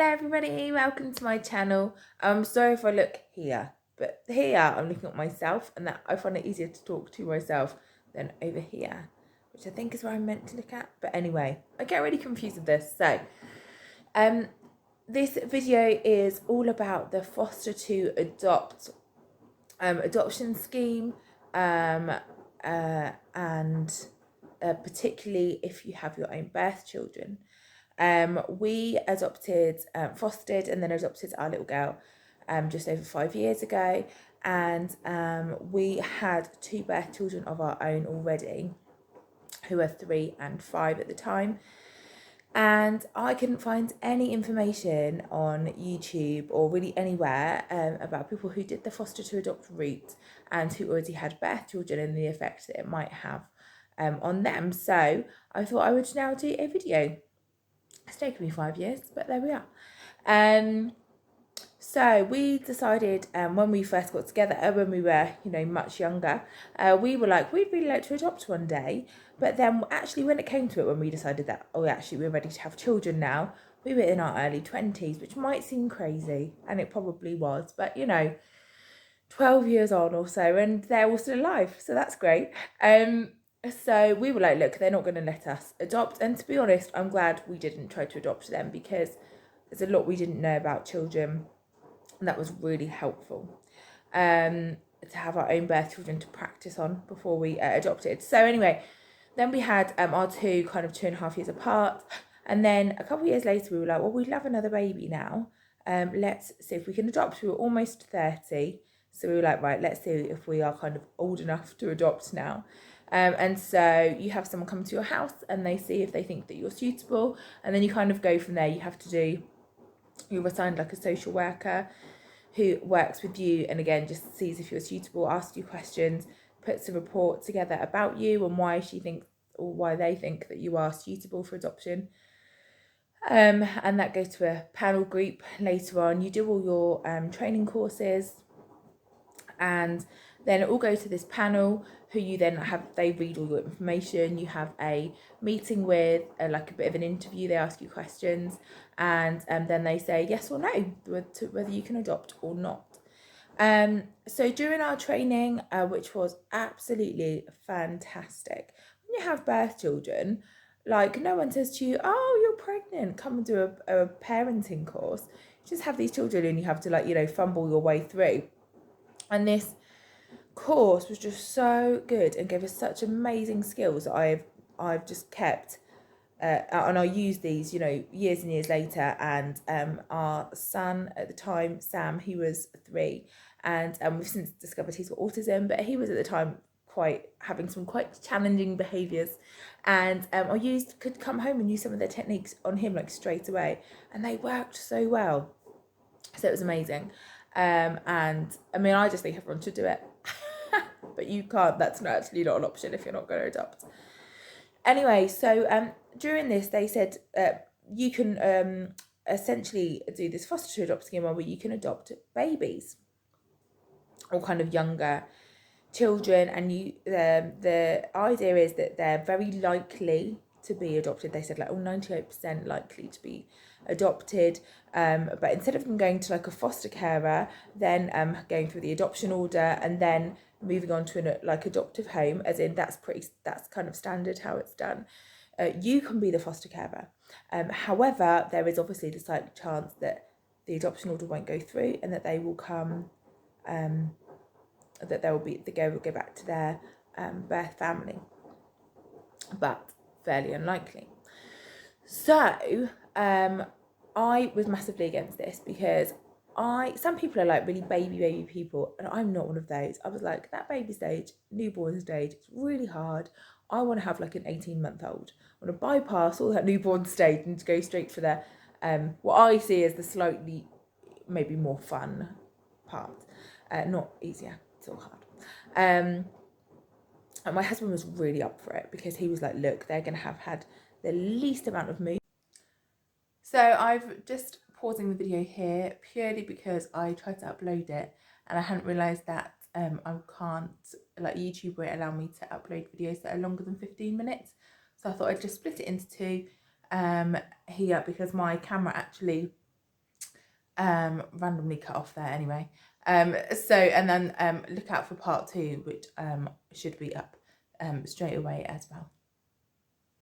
everybody, welcome to my channel. I'm sorry if I look here, but here I'm looking at myself, and that I find it easier to talk to myself than over here, which I think is where I'm meant to look at. But anyway, I get really confused with this. So this video is all about the foster to adopt adoption scheme, and particularly if you have your own birth children. We adopted, fostered and then adopted our little girl just over 5 years ago, and we had 2 birth children of our own already, who were 3 and 5 at the time. And I couldn't find any information on YouTube or really anywhere about people who did the foster to adopt route and who already had birth children and the effect that it might have on them. So I thought I would now do a video. It's taken me 5 years, but there we are. So we decided when we first got together, when we were, much younger, we were like, we'd really like to adopt one day. But then actually when it came to it, when we decided that, actually we're ready to have children now, we were in our early 20s, which might seem crazy, and it probably was, but 12 years on or so, and they're all still alive, so that's great. So we were like, look, they're not going to let us adopt. And to be honest, I'm glad we didn't try to adopt them, because there's a lot we didn't know about children, and that was really helpful to have our own birth children to practice on before we adopted. So anyway, then we had our 2 kind of 2.5 years apart, and then a couple of years later we were like, well, we'd love another baby now. Let's see if we can adopt. We were almost 30, so we were like, right, let's see if we are kind of old enough to adopt now. And so you have someone come to your house and they see if they think that you're suitable, and then you kind of go from there. You're assigned like a social worker who works with you, and again just sees if you're suitable, asks you questions, puts a report together about you and why they think that you are suitable for adoption. And that goes to a panel group later on. You do all your training courses, and then it all goes to this panel who you then they read all your information. You have a meeting with, like a bit of an interview. They ask you questions, and then they say yes or no whether you can adopt or not. So during our training, which was absolutely fantastic, when you have birth children, like no one says to you, oh, you're pregnant, come and do a parenting course. You just have these children and you have to fumble your way through. And this course was just so good and gave us such amazing skills that I've just kept, and I use these years and years later. And our son at the time, Sam, he was 3, and we've since discovered he's got autism, but he was at the time having some quite challenging behaviours, and I could come home and use some of their techniques on him straight away, and they worked so well. So it was amazing. And I mean, I just think everyone should do it. But you can't. That's actually not an option if you're not going to adopt. Anyway, so during this, they said you can essentially do this foster to adopt scheme where you can adopt babies or kind of younger children, and the idea is that they're very likely to be adopted. They said 98% likely to be adopted, but instead of them going to a foster carer, then going through the adoption order and then moving on to an adoptive home, as in that's kind of standard how it's done. You can be the foster carer. However, there is obviously the slight chance that the adoption order won't go through and that they will come, that the girl will go back to their birth family, but fairly unlikely. So I was massively against this, because some people are really baby people, and I'm not one of those. I was like, that baby stage, newborn stage, it's really hard. I want to have an 18-month-old. I want to bypass all that newborn stage and to go straight for the what I see as the slightly maybe more fun part. Not easier, it's all hard. And my husband was really up for it, because he was like, look, they're going to have had the least amount of movement. So I've just pausing the video here purely because I tried to upload it and I hadn't realised that I can't, YouTube won't allow me to upload videos that are longer than 15 minutes. So I thought I'd just split it into 2 here, because my camera actually randomly cut off there anyway. So, and then look out for part 2, which should be up straight away as well.